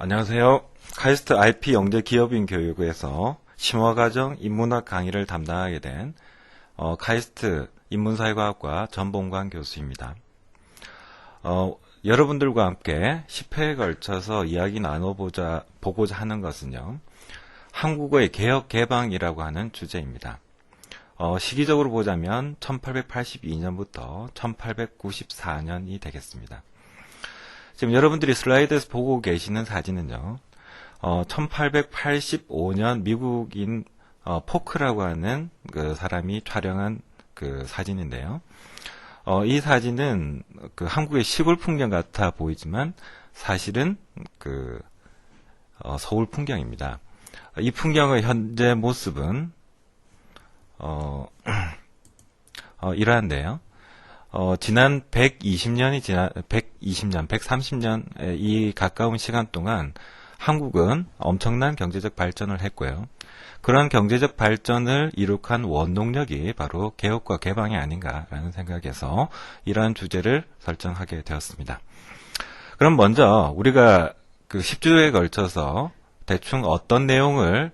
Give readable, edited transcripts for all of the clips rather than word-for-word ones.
안녕하세요. 카이스트 IP 영재 기업인 교육에서 심화과정 인문학 강의를 담당하게 된 카이스트 인문사회과학과 전봉관 교수입니다. 여러분들과 함께 10회에 걸쳐서 이야기 보고자 하는 것은요, 한국어의 개혁 개방이라고 하는 주제입니다. 시기적으로 보자면 1882년부터 1894년이 되겠습니다. 지금 여러분들이 슬라이드에서 보고 계시는 사진은요, 1885년 미국인 포크라고 하는 그 사람이 촬영한 그 사진인데요. 이 사진은 그 한국의 시골 풍경 같아 보이지만 사실은 그 서울 풍경입니다. 이 풍경의 현재 모습은 이러한데요. 지난 130년, 이 가까운 시간 동안 한국은 엄청난 경제적 발전을 했고요. 그런 경제적 발전을 이룩한 원동력이 바로 개혁과 개방이 아닌가라는 생각에서 이러한 주제를 설정하게 되었습니다. 그럼 먼저 우리가 그 10주에 걸쳐서 대충 어떤 내용을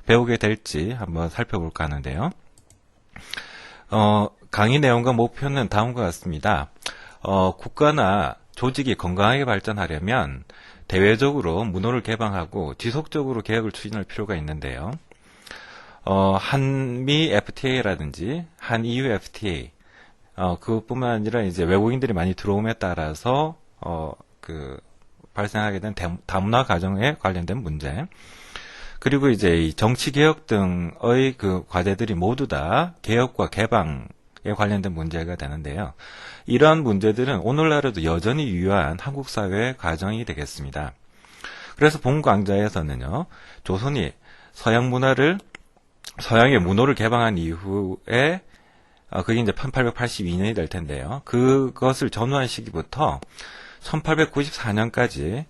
배우게 될지 한번 살펴볼까 하는데요. 강의 내용과 목표는 다음과 같습니다. 국가나 조직이 건강하게 발전하려면 대외적으로 문호를 개방하고 지속적으로 개혁을 추진할 필요가 있는데요. 한미 FTA라든지 한EU FTA, 그것뿐만 아니라 이제 외국인들이 많이 들어옴에 따라서 발생하게 된 다문화 가정에 관련된 문제, 그리고 이제 이 정치 개혁 등의 그 과제들이 모두 다 개혁과 개방에 관련된 문제가 되는데요. 이러한 문제들은 오늘날에도 여전히 유효한 한국 사회의 과정이 되겠습니다. 그래서 본 강좌에서는요, 조선이 서양의 문호를 개방한 이후에, 그게 이제 1882년이 될 텐데요. 그것을 전후한 시기부터 1894년까지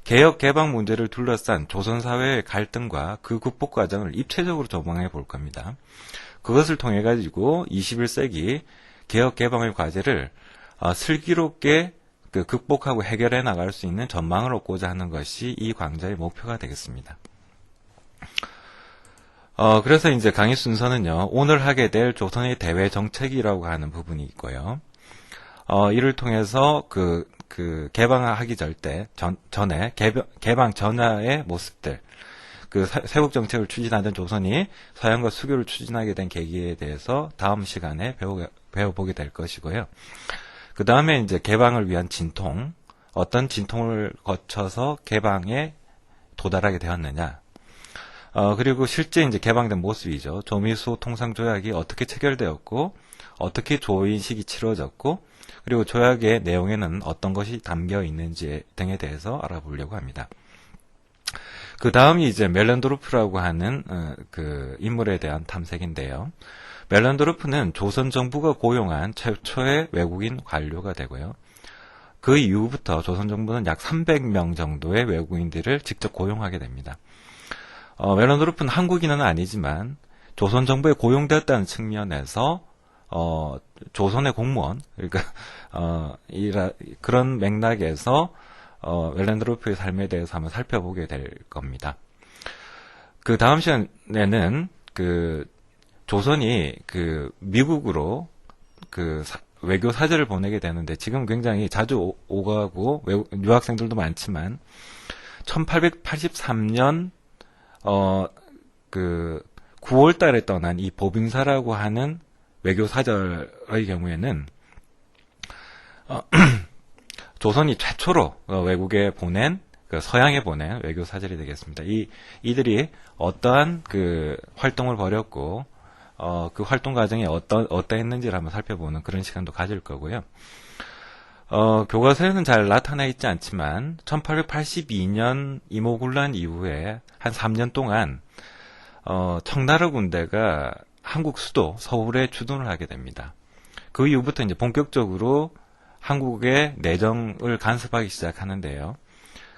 개혁 개방 문제를 둘러싼 조선 사회의 갈등과 그 극복 과정을 입체적으로 조망해 볼 겁니다. 그것을 통해 가지고 21세기 개혁 개방의 과제를 슬기롭게 극복하고 해결해 나갈 수 있는 전망을 얻고자 하는 것이 이 강좌의 목표가 되겠습니다. 그래서 이제 강의 순서는요, 오늘 하게 될 조선의 대외 정책이라고 하는 부분이 있고요. 이를 통해서 개방하기 전에 개방 전야의 모습들, 세국 정책을 추진하던 조선이 서양과 수교를 추진하게 된 계기에 대해서 다음 시간에 배워보게 될 것이고요. 그 다음에 이제 개방을 위한 진통, 어떤 진통을 거쳐서 개방에 도달하게 되었느냐. 그리고 실제 이제 개방된 모습이죠. 조미수 통상조약이 어떻게 체결되었고, 어떻게 조인식이 치러졌고, 그리고 조약의 내용에는 어떤 것이 담겨 있는지 등에 대해서 알아보려고 합니다. 그 다음이 이제 멜렌도르프라고 하는 그 인물에 대한 탐색인데요. 멜렌도르프는 조선 정부가 고용한 최초의 외국인 관료가 되고요. 그 이후부터 조선 정부는 약 300명 정도의 외국인들을 직접 고용하게 됩니다. 멜렌도르프는 한국인은 아니지만 조선 정부에 고용되었다는 측면에서 조선의 공무원, 그러니까 그런 맥락에서 멜렌도르프의 삶에 대해서 한번 살펴보게 될 겁니다. 그 다음 시간에는 조선이 미국으로 외교 사절을 보내게 되는데, 지금 굉장히 자주 오가고 유학생들도 많지만 1883년 9월 달에 떠난 이 보빙사라고 하는 외교 사절의 경우에는 조선이 최초로 외국에 보낸, 서양에 보낸 외교 사절이 되겠습니다. 이들이 어떠한 활동을 벌였고, 그 활동 과정이 어떠했는지를 한번 살펴보는 그런 시간도 가질 거고요. 교과서에는 잘 나타나 있지 않지만 1882년 임오군란 이후에 한 3년 동안 청나라 군대가 한국 수도 서울에 주둔을 하게 됩니다. 그 이후부터 이제 본격적으로 한국의 내정을 간섭하기 시작하는데요.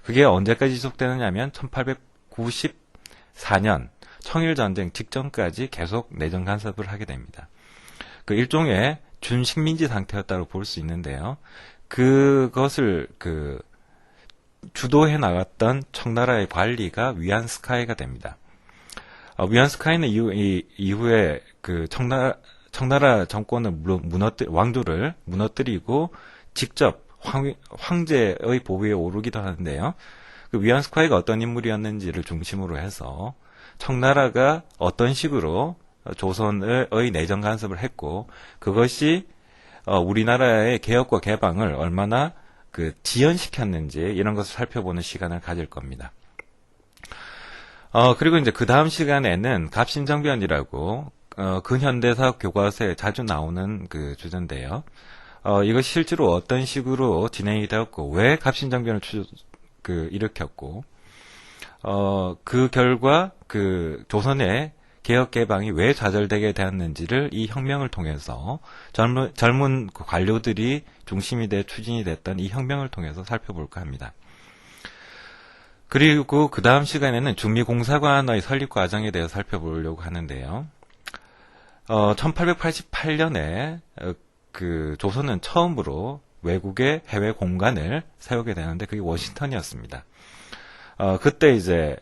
그게 언제까지 지속되느냐면 1894년 청일전쟁 직전까지 계속 내정 간섭을 하게 됩니다. 일종의 준식민지 상태였다고 볼 수 있는데요. 그것을 주도해 나갔던 청나라의 관리가 위안스카이가 됩니다. 위안스카이는 이후에 그 청나라 정권을 왕조를 무너뜨리고 직접 황제의 보위에 오르기도 하는데요. 그 위안스카이가 어떤 인물이었는지를 중심으로 해서 청나라가 어떤 식으로 조선의 내정 간섭을 했고, 그것이 우리나라의 개혁과 개방을 얼마나 지연시켰는지, 이런 것을 살펴보는 시간을 가질 겁니다. 그리고 이제 그 다음 시간에는 갑신정변이라고 근현대사 교과서에 자주 나오는 그 주제인데요. 이것이 실제로 어떤 식으로 진행이 되었고, 왜 갑신정변을 일으켰고, 그 결과 조선의 개혁 개방이 왜 좌절되게 되었는지를 이 혁명을 통해서 젊은 관료들이 중심이 돼 추진이 됐던 이 혁명을 통해서 살펴볼까 합니다. 그리고 그 다음 시간에는 중미공사관의 설립 과정에 대해서 살펴보려고 하는데요. 1888년에 조선은 처음으로 외국의 해외 공관을 세우게 되는데, 그게 워싱턴이었습니다. 그때 이제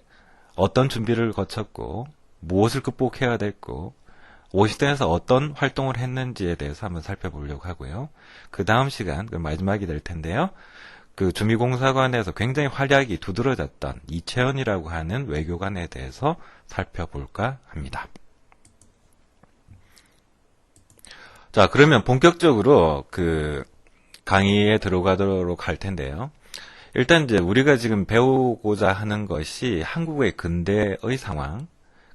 어떤 준비를 거쳤고, 무엇을 극복해야 됐고, 워싱턴에서 어떤 활동을 했는지에 대해서 한번 살펴보려고 하고요. 그 다음 시간, 마지막이 될 텐데요. 주미공사관에서 굉장히 활약이 두드러졌던 이채연이라고 하는 외교관에 대해서 살펴볼까 합니다. 자, 그러면 본격적으로 강의에 들어가도록 할 텐데요. 일단 이제 우리가 지금 배우고자 하는 것이 한국의 근대의 상황,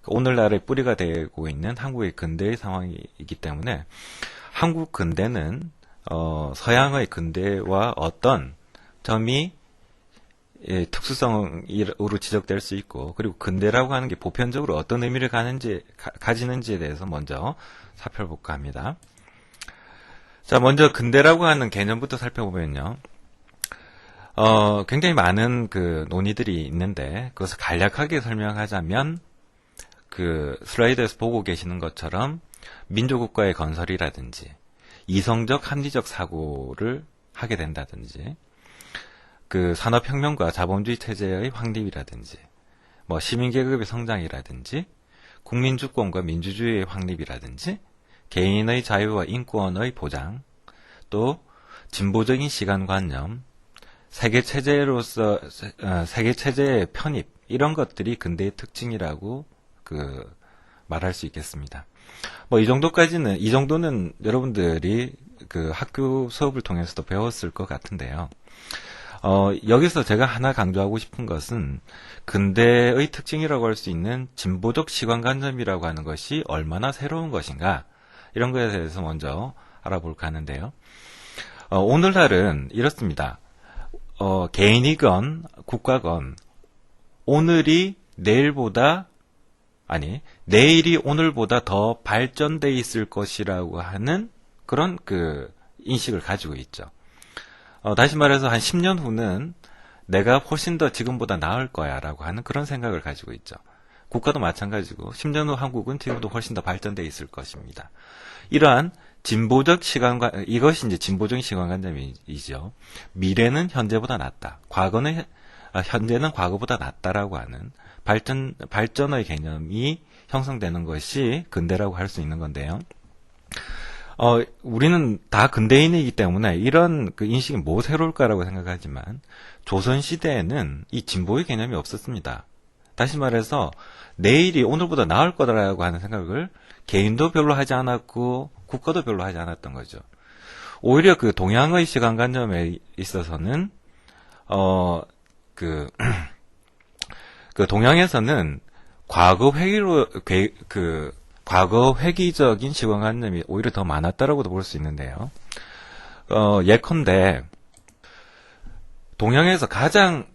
오늘날의 뿌리가 되고 있는 한국의 근대의 상황이기 때문에, 한국 근대는 서양의 근대와 어떤 점이 특수성으로 지적될 수 있고, 그리고 근대라고 하는 게 보편적으로 어떤 의미를 가지는지에 대해서 먼저 살펴볼까 합니다. 자, 먼저 근대라고 하는 개념부터 살펴보면요. 굉장히 많은 논의들이 있는데, 그것을 간략하게 설명하자면, 슬라이드에서 보고 계시는 것처럼 민주국가의 건설이라든지, 이성적 합리적 사고를 하게 된다든지, 산업혁명과 자본주의 체제의 확립이라든지, 시민계급의 성장이라든지, 국민주권과 민주주의의 확립이라든지, 개인의 자유와 인권의 보장, 또 진보적인 시간관념, 세계체제의 편입, 이런 것들이 근대의 특징이라고 말할 수 있겠습니다. 이 정도는 여러분들이 학교 수업을 통해서도 배웠을 것 같은데요. 여기서 제가 하나 강조하고 싶은 것은 근대의 특징이라고 할 수 있는 진보적 시간관념이라고 하는 것이 얼마나 새로운 것인가, 이런 것에 대해서 먼저 알아볼까 하는데요. 오늘날은 이렇습니다. 개인이건 국가건 내일이 오늘보다 더 발전돼 있을 것이라고 하는 그런 인식을 가지고 있죠. 다시 말해서 한 10년 후는 내가 훨씬 더 지금보다 나을 거야 라고 하는 그런 생각을 가지고 있죠. 국가도 마찬가지고 10년 후 한국은 지금도 훨씬 더 발전돼 있을 것입니다. 이러한 이것이 이제 진보적인 시간관념이죠. 미래는 현재보다 낫다. 현재는 과거보다 낫다라고 하는 발전의 개념이 형성되는 것이 근대라고 할 수 있는 건데요. 우리는 다 근대인이기 때문에 이런 인식이 뭐 새로울까라고 생각하지만, 조선시대에는 이 진보의 개념이 없었습니다. 다시 말해서 내일이 오늘보다 나을 거다라고 하는 생각을 개인도 별로 하지 않았고 국가도 별로 하지 않았던 거죠. 오히려 동양의 시간관념에 있어서는 동양에서는 과거 회귀적인 시간관념이 오히려 더 많았다라고도 볼 수 있는데요. 예컨대 동양에서 가장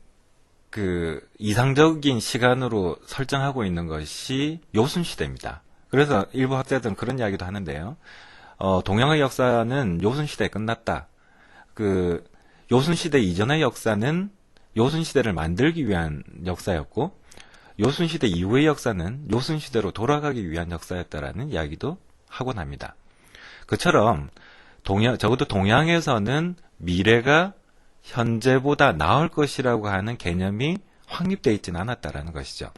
이상적인 시간으로 설정하고 있는 것이 요순시대입니다. 그래서 일부 학자들은 그런 이야기도 하는데요. 동양의 역사는 요순시대에 끝났다. 요순시대 이전의 역사는 요순시대를 만들기 위한 역사였고, 요순시대 이후의 역사는 요순시대로 돌아가기 위한 역사였다라는 이야기도 하곤 합니다. 그처럼 적어도 동양에서는 미래가 현재보다 나을 것이라고 하는 개념이 확립되어 있지는 않았다라는 것이죠.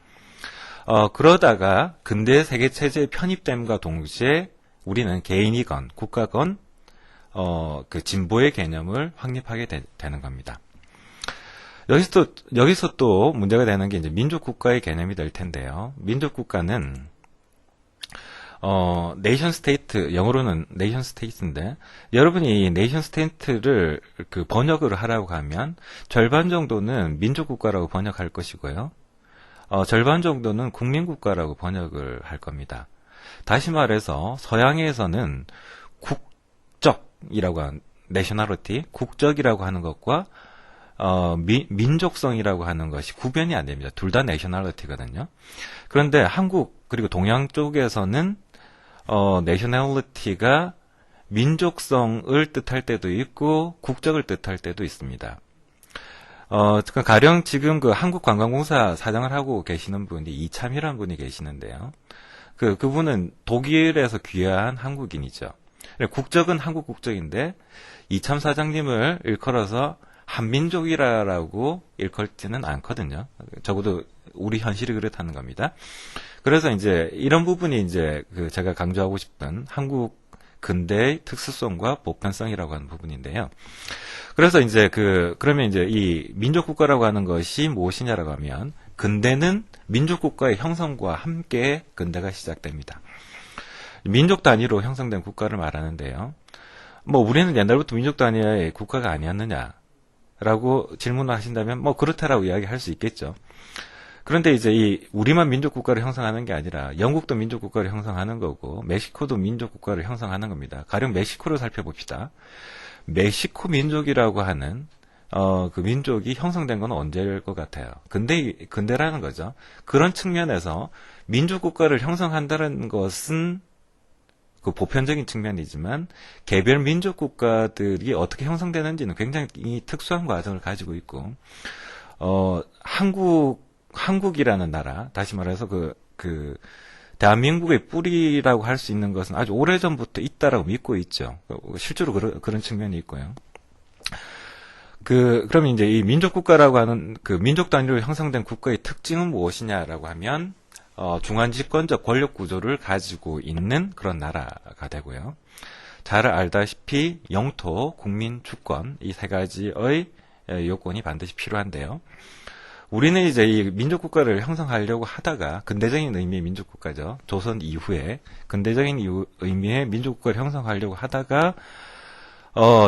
그러다가 근대 세계 체제에 편입됨과 동시에 우리는 개인이건 국가건 그 진보의 개념을 확립하게 되는 겁니다. 여기서 또 문제가 되는 게 이제 민족국가의 개념이 될 텐데요. 민족국가는 네이션 스테이트, 영어로는 네이션 스테이트인데, 여러분이 이 네이션 스테이트를 그 번역을 하라고 하면, 절반 정도는 민족국가라고 번역할 것이고요. 절반 정도는 국민국가라고 번역을 할 겁니다. 다시 말해서, 서양에서는 국적이라고 하는, 내셔널리티, 국적이라고 하는 것과, 민족성이라고 하는 것이 구별이 안 됩니다. 둘 다 내셔널리티거든요. 그런데 한국, 그리고 동양 쪽에서는 내셔널리티가 민족성을 뜻할 때도 있고 국적을 뜻할 때도 있습니다. 가령 지금 그 한국관광공사 사장을 하고 계시는 분이 이참이라는 분이 계시는데요. 그분은 독일에서 귀화한 한국인이죠. 국적은 한국 국적인데 이참 사장님을 일컬어서 한민족이라고 일컬지는 않거든요. 적어도 우리 현실이 그렇다는 겁니다. 그래서 이제 이런 부분이 이제 제가 강조하고 싶은 한국 근대의 특수성과 보편성이라고 하는 부분인데요. 그래서 이제 그러면 이제 이 민족국가라고 하는 것이 무엇이냐라고 하면 근대는 민족국가의 형성과 함께 근대가 시작됩니다. 민족 단위로 형성된 국가를 말하는데요. 우리는 옛날부터 민족 단위의 국가가 아니었느냐라고 질문을 하신다면 그렇다라고 이야기할 수 있겠죠. 그런데 이제 우리만 민족국가를 형성하는 게 아니라 영국도 민족국가를 형성하는 거고 멕시코도 민족국가를 형성하는 겁니다. 가령 멕시코를 살펴봅시다. 멕시코 민족이라고 하는 그 민족이 형성된 건 언제일 것 같아요? 근대라는 거죠. 그런 측면에서 민족국가를 형성한다는 것은 그 보편적인 측면이지만 개별 민족국가들이 어떻게 형성되는지는 굉장히 특수한 과정을 가지고 있고 한국이라는 나라, 다시 말해서 대한민국의 뿌리라고 할 수 있는 것은 아주 오래전부터 있다라고 믿고 있죠. 실제로 그런 측면이 있고요. 그럼 이제 이 민족국가라고 하는 민족 단위로 형성된 국가의 특징은 무엇이냐라고 하면, 중앙 집권적 권력 구조를 가지고 있는 그런 나라가 되고요. 잘 알다시피 영토, 국민, 주권, 이 세 가지의 요건이 반드시 필요한데요. 우리는 이제 이 민족국가를 형성하려고 하다가 근대적인 의미의 민족국가죠. 조선 이후에 근대적인 의미의 민족국가를 형성하려고 하다가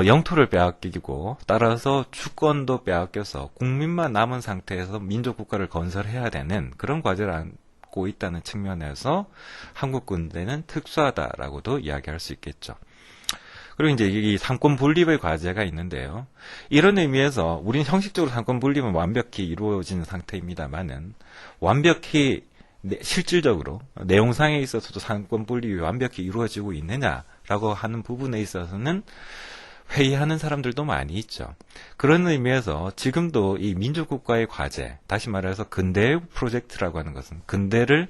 영토를 빼앗기고 따라서 주권도 빼앗겨서 국민만 남은 상태에서 민족국가를 건설해야 되는 그런 과제를 안고 있다는 측면에서 한국 근대는 특수하다라고도 이야기할 수 있겠죠. 그리고 이제 이 상권 분립의 과제가 있는데요. 이런 의미에서 우리는 형식적으로 상권 분립은 완벽히 이루어지는 상태입니다만은 완벽히 실질적으로 내용상에 있어서도 상권 분립이 완벽히 이루어지고 있느냐라고 하는 부분에 있어서는 회의하는 사람들도 많이 있죠. 그런 의미에서 지금도 이 민족국가의 과제, 다시 말해서 근대 프로젝트라고 하는 것은 근대를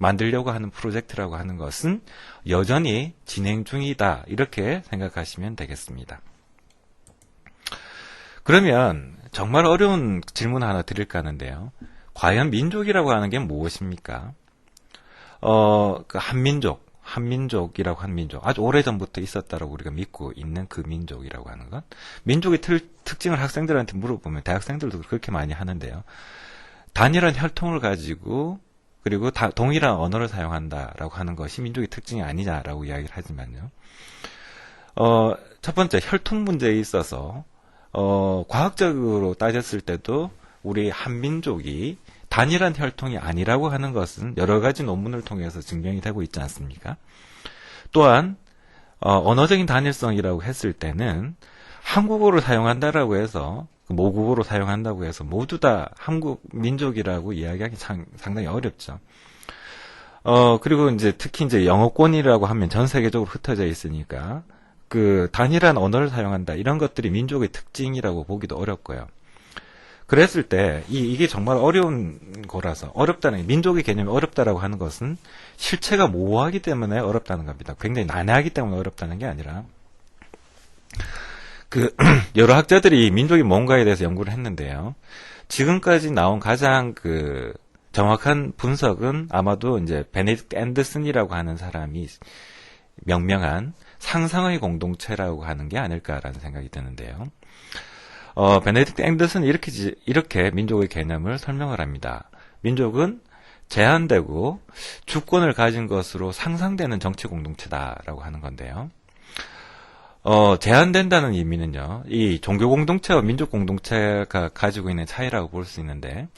만들려고 하는 프로젝트라고 하는 것은 여전히 진행 중이다. 이렇게 생각하시면 되겠습니다. 그러면 정말 어려운 질문 하나 드릴까 하는데요. 과연 민족이라고 하는 게 무엇입니까? 한민족이라고 하는 민족. 아주 오래전부터 있었다라고 우리가 믿고 있는 그 민족이라고 하는 것. 민족의 특징을 학생들한테 물어보면 대학생들도 그렇게 많이 하는데요. 단일한 혈통을 가지고 그리고 동일한 언어를 사용한다라고 하는 것이 민족의 특징이 아니냐라고 이야기를 하지만요. 첫 번째 혈통 문제에 있어서 과학적으로 따졌을 때도 우리 한민족이 단일한 혈통이 아니라고 하는 것은 여러 가지 논문을 통해서 증명이 되고 있지 않습니까? 또한 언어적인 단일성이라고 했을 때는 한국어를 사용한다라고 해서 모국어로 사용한다고 해서 모두 다 한국 민족이라고 이야기하기 상당히 어렵죠. 그리고 이제 특히 이제 영어권이라고 하면 전 세계적으로 흩어져 있으니까 단일한 언어를 사용한다 이런 것들이 민족의 특징이라고 보기도 어렵고요. 그랬을 때 이게 정말 어려운 거라서 민족의 개념이 어렵다라고 하는 것은 실체가 모호하기 때문에 어렵다는 겁니다. 굉장히 난해하기 때문에 어렵다는 게 아니라 그 여러 학자들이 민족이 뭔가에 대해서 연구를 했는데요. 지금까지 나온 가장 그 정확한 분석은 아마도 이제 베네딕트 앤더슨이라고 하는 사람이 명명한 상상의 공동체라고 하는 게 아닐까라는 생각이 드는데요. 베네딕트 앤더슨은 이렇게 민족의 개념을 설명을 합니다. 민족은 제한되고 주권을 가진 것으로 상상되는 정치 공동체다라고 하는 건데요. 제한된다는 의미는요, 이 종교 공동체와 민족 공동체가 가지고 있는 차이라고 볼 수 있는데,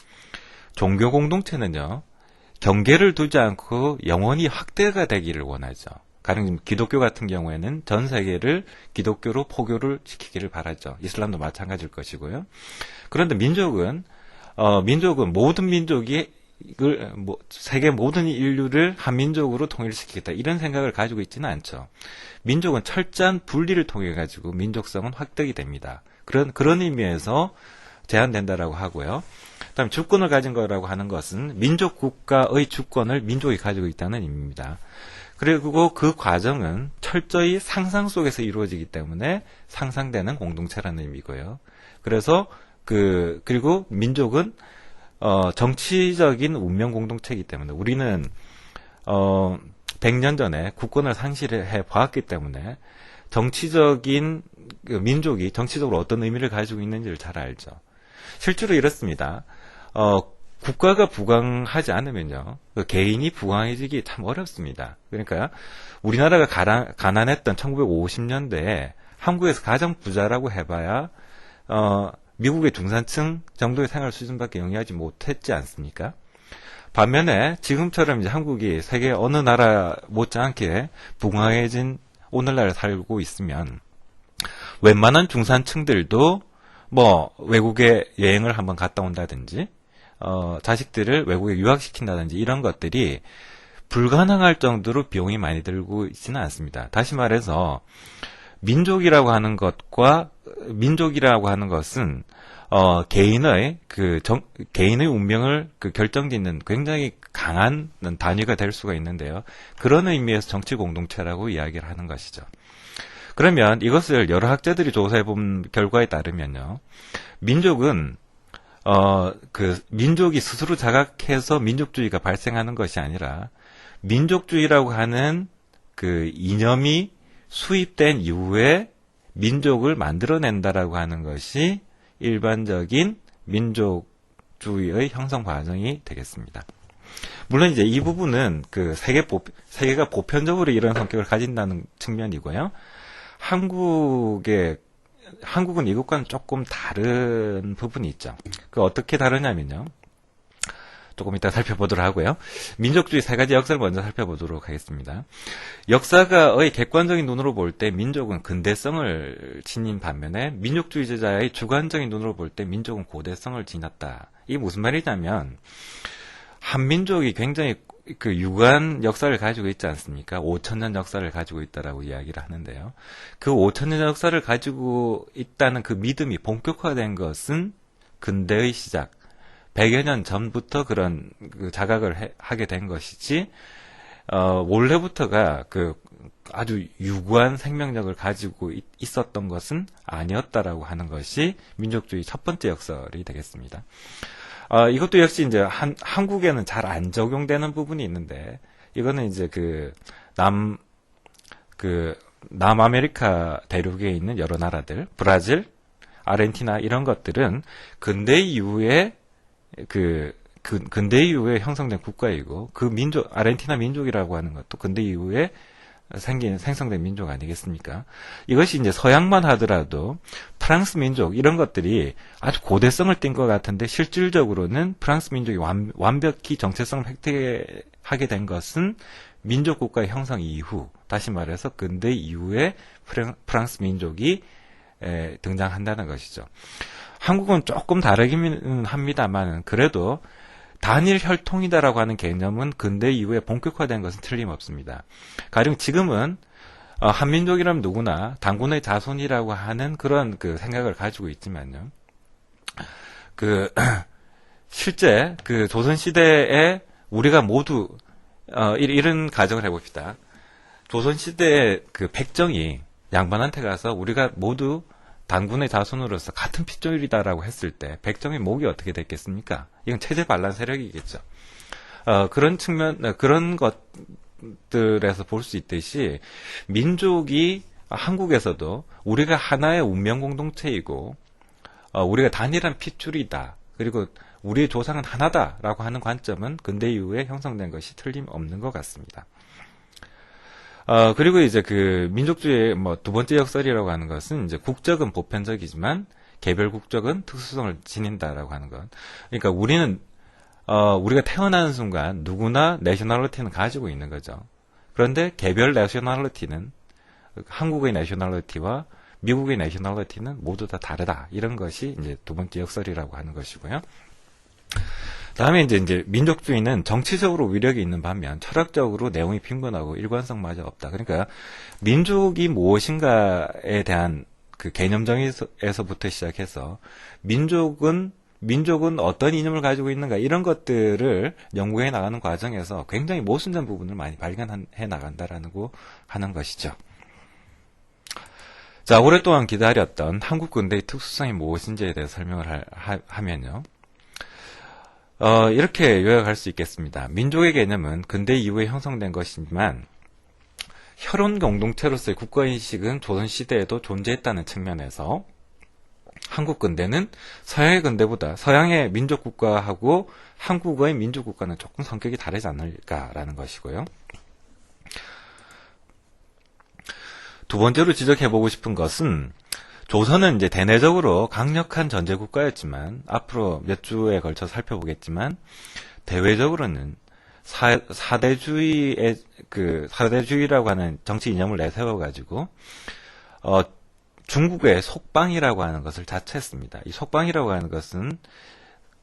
종교 공동체는요, 경계를 두지 않고 영원히 확대가 되기를 원하죠. 가령 기독교 같은 경우에는 전 세계를 기독교로 포교를 시키기를 바라죠. 이슬람도 마찬가지일 것이고요. 그런데 민족은 모든 민족이 세계 모든 인류를 한 민족으로 통일시키겠다 이런 생각을 가지고 있지는 않죠. 민족은 철저한 분리를 통해 가지고 민족성은 확대가 됩니다. 그런 의미에서 제한된다라고 하고요. 그다음에 주권을 가진 거라고 하는 것은 민족 국가의 주권을 민족이 가지고 있다는 의미입니다. 그리고 그 과정은 철저히 상상 속에서 이루어지기 때문에 상상되는 공동체라는 의미고요. 그래서 그리고 민족은 정치적인 운명 공동체이기 때문에 우리는 100년 전에 국권을 상실해 봤기 때문에 정치적인 민족이 정치적으로 어떤 의미를 가지고 있는지를 잘 알죠. 실제로 이렇습니다. 국가가 부강하지 않으면요, 개인이 부강해지기 참 어렵습니다. 그러니까 우리나라가 가난했던 1950년대에 한국에서 가장 부자라고 해봐야 미국의 중산층 정도의 생활 수준밖에 영위하지 못했지 않습니까? 반면에 지금처럼 이제 한국이 세계 어느 나라 못지않게 부강해진 오늘날 살고 있으면 웬만한 중산층들도 외국에 여행을 한번 갔다 온다든지 자식들을 외국에 유학시킨다든지 이런 것들이 불가능할 정도로 비용이 많이 들고 있지는 않습니다. 다시 말해서 민족이라고 하는 것은 개인의 운명을 결정짓는 굉장히 강한 단위가 될 수가 있는데요. 그런 의미에서 정치 공동체라고 이야기를 하는 것이죠. 그러면 이것을 여러 학자들이 조사해 본 결과에 따르면요, 민족은 민족이 스스로 자각해서 민족주의가 발생하는 것이 아니라 민족주의라고 하는 그 이념이 수입된 이후에 민족을 만들어낸다라고 하는 것이 일반적인 민족주의의 형성 과정이 되겠습니다. 물론 이제 이 부분은 세계가 보편적으로 이런 성격을 가진다는 측면이고요. 한국은 이것과는 조금 다른 부분이 있죠. 어떻게 다르냐면요, 조금 이따 살펴보도록 하고요. 민족주의 세 가지 역사를 먼저 살펴보도록 하겠습니다. 역사가의 객관적인 눈으로 볼 때 민족은 근대성을 지닌 반면에 민족주의자의 주관적인 눈으로 볼 때 민족은 고대성을 지녔다. 이게 무슨 말이냐면 한민족이 굉장히 유구한 역사를 가지고 있지 않습니까? 5,000년 역사를 가지고 있다라고 이야기를 하는데요. 그 5,000년 역사를 가지고 있다는 그 믿음이 본격화된 것은 근대의 시작, 100여 년 전부터 그런 자각을 하게 된 것이지, 원래부터가 아주 유구한 생명력을 가지고 있었던 것은 아니었다라고 하는 것이 민족주의 첫 번째 역설이 되겠습니다. 이것도 역시 이제 한국에는 잘 안 적용되는 부분이 있는데, 이거는 이제 남아메리카 대륙에 있는 여러 나라들, 브라질, 아르헨티나 이런 것들은 근대 이후에 형성된 국가이고, 아르헨티나 민족이라고 하는 것도 근대 이후에 생성된 민족 아니겠습니까? 이것이 이제 서양만 하더라도 프랑스 민족 이런 것들이 아주 고대성을 띈 것 같은데, 실질적으로는 프랑스 민족이 완벽히 정체성을 획득하게 된 것은 민족 국가의 형성 이후, 다시 말해서 근대 이후에 프랑스 민족이 등장한다는 것이죠. 한국은 조금 다르긴 합니다만 그래도 단일 혈통이다라고 하는 개념은 근대 이후에 본격화된 것은 틀림없습니다. 가령 지금은 한민족이라면 누구나 단군의 자손이라고 하는 그런 생각을 가지고 있지만요. 실제 조선시대에 우리가 모두 이런 가정을 해봅시다. 조선시대의 백정이 양반한테 가서 우리가 모두 단군의 자손으로서 같은 핏줄이다라고 했을 때 백정의 목이 어떻게 됐겠습니까? 이건 체제 반란 세력이겠죠. 그런 측면, 그런 것들에서 볼 수 있듯이 민족이 한국에서도 우리가 하나의 운명 공동체이고 우리가 단일한 핏줄이다. 그리고 우리의 조상은 하나다라고 하는 관점은 근대 이후에 형성된 것이 틀림없는 것 같습니다. 그리고 이제 그 민족주의의 두 번째 역설이라고 하는 것은 이제 국적은 보편적이지만 개별 국적은 특수성을 지닌다라고 하는 것. 그러니까 우리가 태어나는 순간 누구나 내셔널리티는 가지고 있는 거죠. 그런데 개별 내셔널리티는 한국의 내셔널리티와 미국의 내셔널리티는 모두 다 다르다. 이런 것이 이제 두 번째 역설이라고 하는 것이고요. 다음에 이제 민족주의는 정치적으로 위력이 있는 반면 철학적으로 내용이 빈곤하고 일관성마저 없다. 그러니까 민족이 무엇인가에 대한 그 개념 정의에서부터 시작해서 민족은 어떤 이념을 가지고 있는가 이런 것들을 연구해 나가는 과정에서 굉장히 모순된 부분을 많이 발견해 나간다라고 하는 것이죠. 자, 오랫동안 기다렸던 한국 근대의 특수성이 무엇인지에 대해 설명을 하면요. 이렇게 요약할 수 있겠습니다. 민족의 개념은 근대 이후에 형성된 것이지만 혈연 공동체로서의 국가인식은 조선시대에도 존재했다는 측면에서 한국 근대는 서양의 근대보다 서양의 민족국가하고 한국의 민족국가는 조금 성격이 다르지 않을까라는 것이고요. 두 번째로 지적해보고 싶은 것은 조선은 이제 대내적으로 강력한 전제국가였지만 앞으로 몇 주에 걸쳐 살펴보겠지만 대외적으로는 사대주의라고 하는 정치 이념을 내세워가지고 중국의 속방이라고 하는 것을 자처했습니다. 이 속방이라고 하는 것은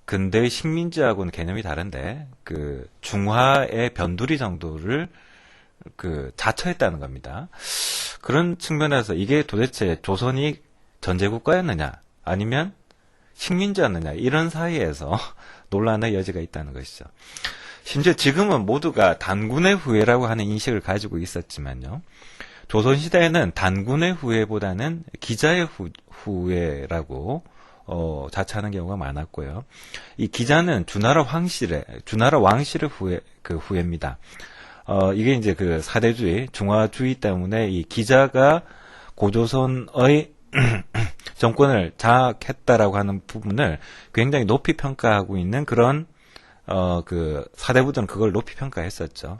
근대의 식민지하고는 개념이 다른데 그 중화의 변두리 정도를 자처했다는 겁니다. 그런 측면에서 이게 도대체 조선이 전제국가였느냐 아니면 식민지였느냐 이런 사이에서 논란의 여지가 있다는 것이죠. 심지어 지금은 모두가 단군의 후예라고 하는 인식을 가지고 있었지만요. 조선시대에는 단군의 후예보다는 기자의 후예라고 자처하는 경우가 많았고요. 이 기자는 주나라 왕실의 후예입니다. 이게 이제 그 사대주의, 중화주의 때문에 이 기자가 고조선의 정권을 장악했다라고 하는 부분을 굉장히 높이 평가하고 있는 그런 사대부들은 그걸 높이 평가했었죠.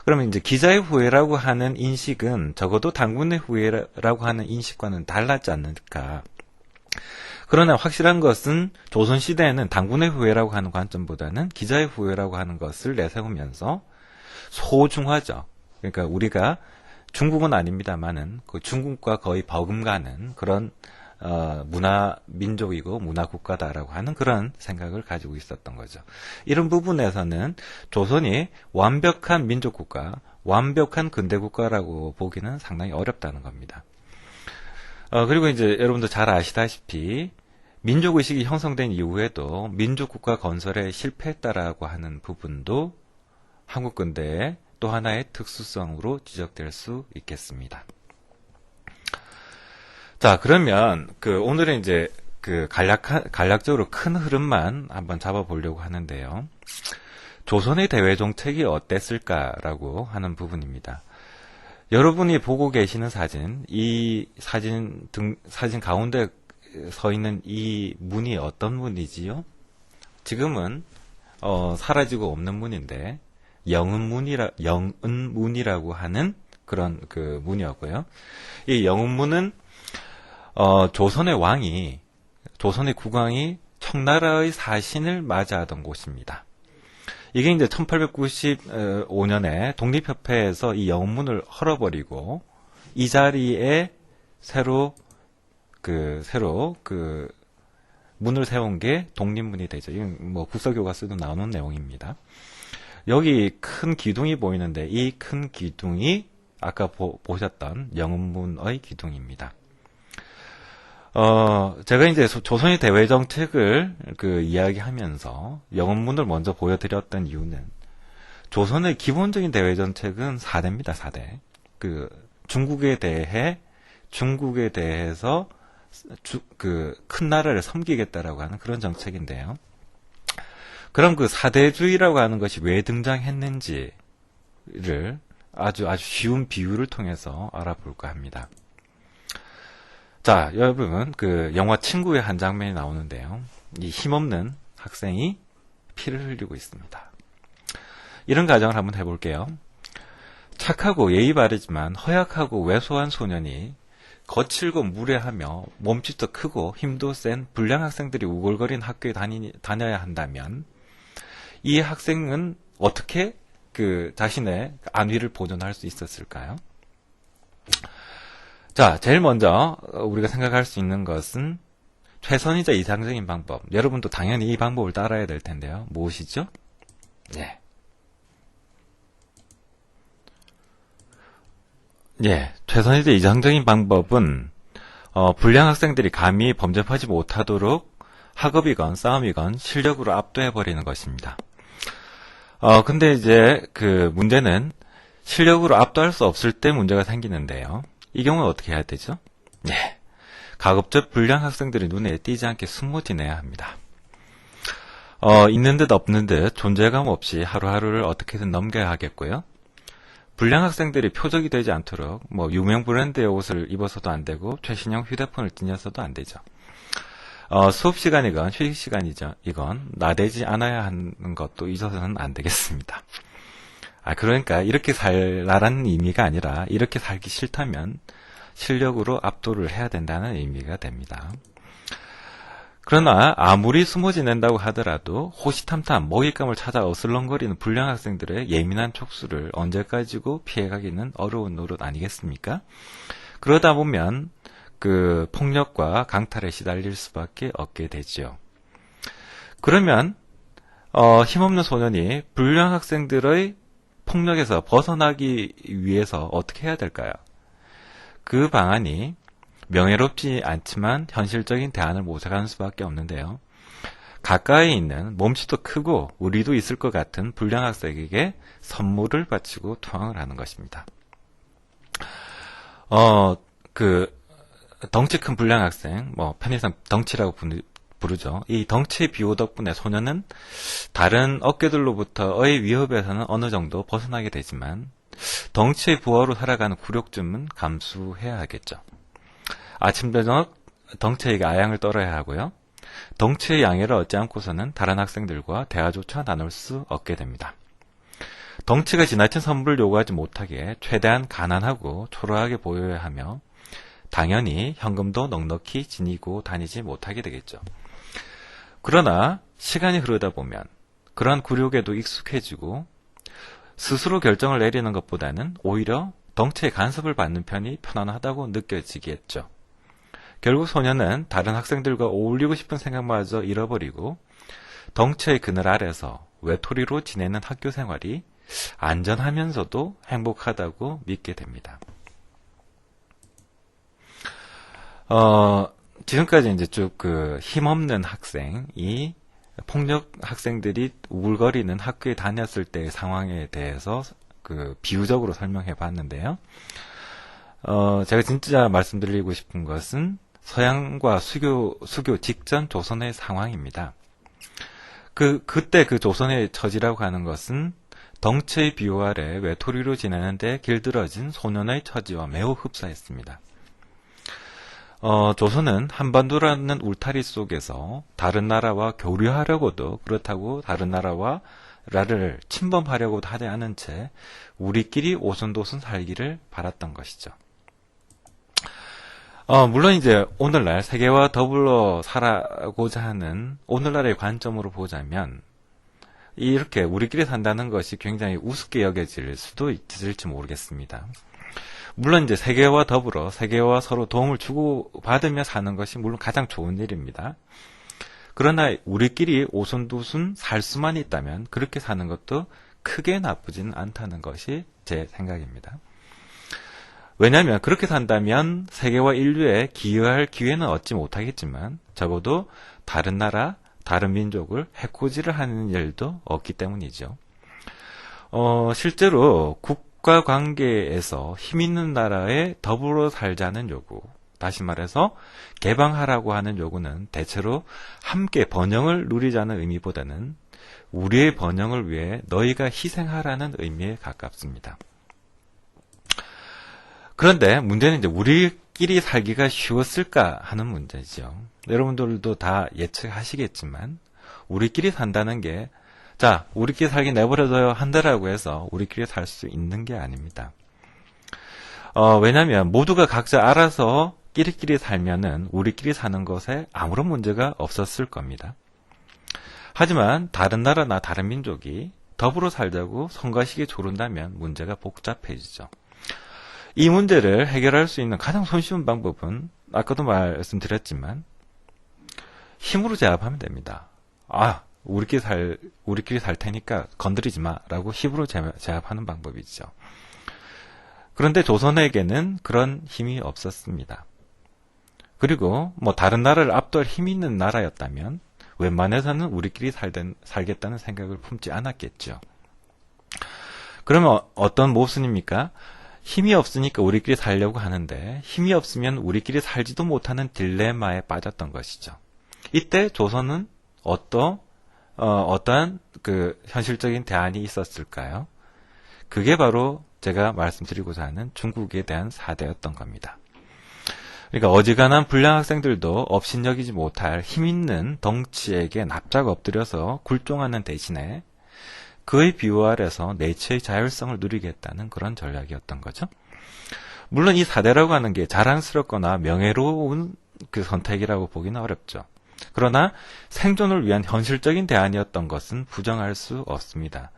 그러면 이제 기자의 후예라고 하는 인식은 적어도 단군의 후예라고 하는 인식과는 달랐지 않을까. 그러나 확실한 것은 조선시대에는 단군의 후예라고 하는 관점보다는 기자의 후예라고 하는 것을 내세우면서 소중하죠. 그러니까 우리가 중국은 아닙니다만은 그 중국과 거의 버금가는 그런 문화민족이고 문화국가다라고 하는 그런 생각을 가지고 있었던 거죠. 이런 부분에서는 조선이 완벽한 민족국가, 완벽한 근대국가라고 보기는 상당히 어렵다는 겁니다. 그리고 이제 여러분도 잘 아시다시피 민족의식이 형성된 이후에도 민족국가 건설에 실패했다라고 하는 부분도 한국 근대의 또 하나의 특수성으로 지적될 수 있겠습니다. 자, 그러면 오늘은 이제 간략적으로 큰 흐름만 한번 잡아보려고 하는데요. 조선의 대외 정책이 어땠을까라고 하는 부분입니다. 여러분이 보고 계시는 사진, 이 사진 가운데 서 있는 이 문이 어떤 문이지요? 지금은 사라지고 없는 문인데 영은문이라고 하는 그런 문이었고요. 이 영은문은 조선의 국왕이 청나라의 사신을 맞이하던 곳입니다. 이게 이제 1895년에 독립협회에서 이 영문을 헐어버리고 이 자리에 새로 문을 세운 게 독립문이 되죠. 이건 국서교과서도 나오는 내용입니다. 여기 큰 기둥이 보이는데 이 큰 기둥이 아까 보셨던 영문의 기둥입니다. 제가 이제 조선의 대외 정책을 이야기하면서 영문을 먼저 보여드렸던 이유는 조선의 기본적인 대외 정책은 4대입니다. 4대. 중국에 대해서 큰 나라를 섬기겠다라고 하는 그런 정책인데요. 그럼 그 사대주의라고 하는 것이 왜 등장했는지를 아주 쉬운 비유를 통해서 알아볼까 합니다. 자, 여러분, 그 영화 친구의 한 장면이 나오는데요. 이 힘없는 학생이 피를 흘리고 있습니다. 이런 가정을 한번 해볼게요. 착하고 예의 바르지만 허약하고 왜소한 소년이 거칠고 무례하며 몸집도 크고 힘도 센 불량 학생들이 우글거린 학교에 다녀야 한다면 이 학생은 어떻게 그 자신의 안위를 보존할 수 있었을까요? 자, 제일 먼저 우리가 생각할 수 있는 것은 최선이자 이상적인 방법. 여러분도 당연히 이 방법을 따라야 될 텐데요. 무엇이죠? 네. 예, 최선이자 이상적인 방법은 불량 학생들이 감히 범접하지 못하도록 학업이건 싸움이건 실력으로 압도해버리는 것입니다. 근데 이제 그 문제는 실력으로 압도할 수 없을 때 문제가 생기는데요. 이 경우는 어떻게 해야 되죠? 예, 가급적 불량 학생들이 눈에 띄지 않게 숨어 지내야 합니다. 있는 듯 없는 듯 존재감 없이 하루하루를 어떻게든 넘겨야 하겠고요. 불량 학생들이 표적이 되지 않도록 뭐 유명 브랜드의 옷을 입어서도 안 되고 최신형 휴대폰을 지녀서도 안 되죠. 수업 시간이건 휴식 시간이죠. 이건 나대지 않아야 하는 것도 잊어서는 안 되겠습니다. 그러니까 이렇게 살라라는 의미가 아니라 이렇게 살기 싫다면 실력으로 압도를 해야 된다는 의미가 됩니다. 그러나 아무리 숨어 지낸다고 하더라도 호시탐탐 먹잇감을 찾아 어슬렁거리는 불량 학생들의 예민한 촉수를 언제까지고 피해가기는 어려운 노릇 아니겠습니까? 그러다 보면 그 폭력과 강탈에 시달릴 수밖에 없게 되지요. 그러면 힘없는 소년이 불량 학생들의 폭력에서 벗어나기 위해서 어떻게 해야 될까요? 그 방안이 명예롭지 않지만 현실적인 대안을 모색하는 수밖에 없는데요. 가까이 있는 몸집도 크고 우리도 있을 것 같은 불량 학생에게 선물을 바치고 투항을 하는 것입니다. 덩치 큰 불량 학생, 편의상 덩치라고 부르죠. 이 덩치의 비호 덕분에 소년은 다른 어깨들로부터의 위협에서는 어느 정도 벗어나게 되지만 덩치의 부하로 살아가는 굴욕쯤은 감수해야 하겠죠. 아침 저녁 덩치에게 아양을 떨어야 하고요. 덩치의 양해를 얻지 않고서는 다른 학생들과 대화조차 나눌 수 없게 됩니다. 덩치가 지나친 선물을 요구하지 못하게 최대한 가난하고 초라하게 보여야 하며 당연히 현금도 넉넉히 지니고 다니지 못하게 되겠죠. 그러나 시간이 흐르다 보면 그러한 굴욕에도 익숙해지고 스스로 결정을 내리는 것보다는 오히려 덩치의 간섭을 받는 편이 편안하다고 느껴지겠죠. 결국 소년은 다른 학생들과 어울리고 싶은 생각마저 잃어버리고 덩치의 그늘 아래서 외톨이로 지내는 학교 생활이 안전하면서도 행복하다고 믿게 됩니다. 지금까지 이제 쭉 힘없는 학생이 폭력 학생들이 우글거리는 학교에 다녔을 때의 상황에 대해서 비유적으로 설명해 봤는데요. 제가 진짜 말씀드리고 싶은 것은 서양과 수교 직전 조선의 상황입니다. 그때 그 조선의 처지라고 하는 것은 덩치의 비호 아래 외톨이로 지내는데 길들어진 소년의 처지와 매우 흡사했습니다. 조선은 한반도라는 울타리 속에서 다른 나라와 교류하려고도 그렇다고 다른 나라를 침범하려고도 하지 않은 채 우리끼리 오순도순 살기를 바랐던 것이죠. 물론 이제 오늘날 세계와 더불어 살아가고자 하는 오늘날의 관점으로 보자면 이렇게 우리끼리 산다는 것이 굉장히 우습게 여겨질 수도 있을지 모르겠습니다. 물론 이제 세계와 더불어 세계와 서로 도움을 주고받으며 사는 것이 물론 가장 좋은 일입니다. 그러나 우리끼리 오순도순 살 수만 있다면 그렇게 사는 것도 크게 나쁘지는 않다는 것이 제 생각입니다. 왜냐하면 그렇게 산다면 세계와 인류에 기여할 기회는 얻지 못하겠지만 적어도 다른 나라, 다른 민족을 해코지를 하는 일도 없기 때문이죠. 실제로 국가 관계에서 힘 있는 나라에 더불어 살자는 요구, 다시 말해서 개방하라고 하는 요구는 대체로 함께 번영을 누리자는 의미보다는 우리의 번영을 위해 너희가 희생하라는 의미에 가깝습니다. 그런데 문제는 이제 우리끼리 살기가 쉬웠을까 하는 문제죠. 여러분들도 다 예측하시겠지만 우리끼리 산다는 게 자, 우리끼리 살기 내버려둬요 한다라고 해서 우리끼리 살 수 있는 게 아닙니다. 왜냐면 모두가 각자 알아서 끼리끼리 살면은 우리끼리 사는 것에 아무런 문제가 없었을 겁니다. 하지만 다른 나라나 다른 민족이 더불어 살자고 성가시게 조른다면 문제가 복잡해지죠. 이 문제를 해결할 수 있는 가장 손쉬운 방법은 아까도 말씀드렸지만 힘으로 제압하면 됩니다. 우리끼리 살 테니까 건드리지 마라고 힘으로 제압하는 방법이죠. 그런데 조선에게는 그런 힘이 없었습니다. 그리고 다른 나라를 압도할 힘이 있는 나라였다면 웬만해서는 우리끼리 살겠다는 생각을 품지 않았겠죠. 그러면 어떤 모순입니까? 힘이 없으니까 우리끼리 살려고 하는데 힘이 없으면 우리끼리 살지도 못하는 딜레마에 빠졌던 것이죠. 이때 조선은 어떠한 그 현실적인 대안이 있었을까요? 그게 바로 제가 말씀드리고자 하는 중국에 대한 사대였던 겁니다. 그러니까 어지간한 불량 학생들도 업신여기지 못할 힘있는 덩치에게 납작 엎드려서 굴종하는 대신에 그의 비호 아래서 내체의 자율성을 누리겠다는 그런 전략이었던 거죠. 물론 이 사대라고 하는 게 자랑스럽거나 명예로운 그 선택이라고 보기는 어렵죠. 그러나 생존을 위한 현실적인 대안이었던 것은 부정할 수 없습니다.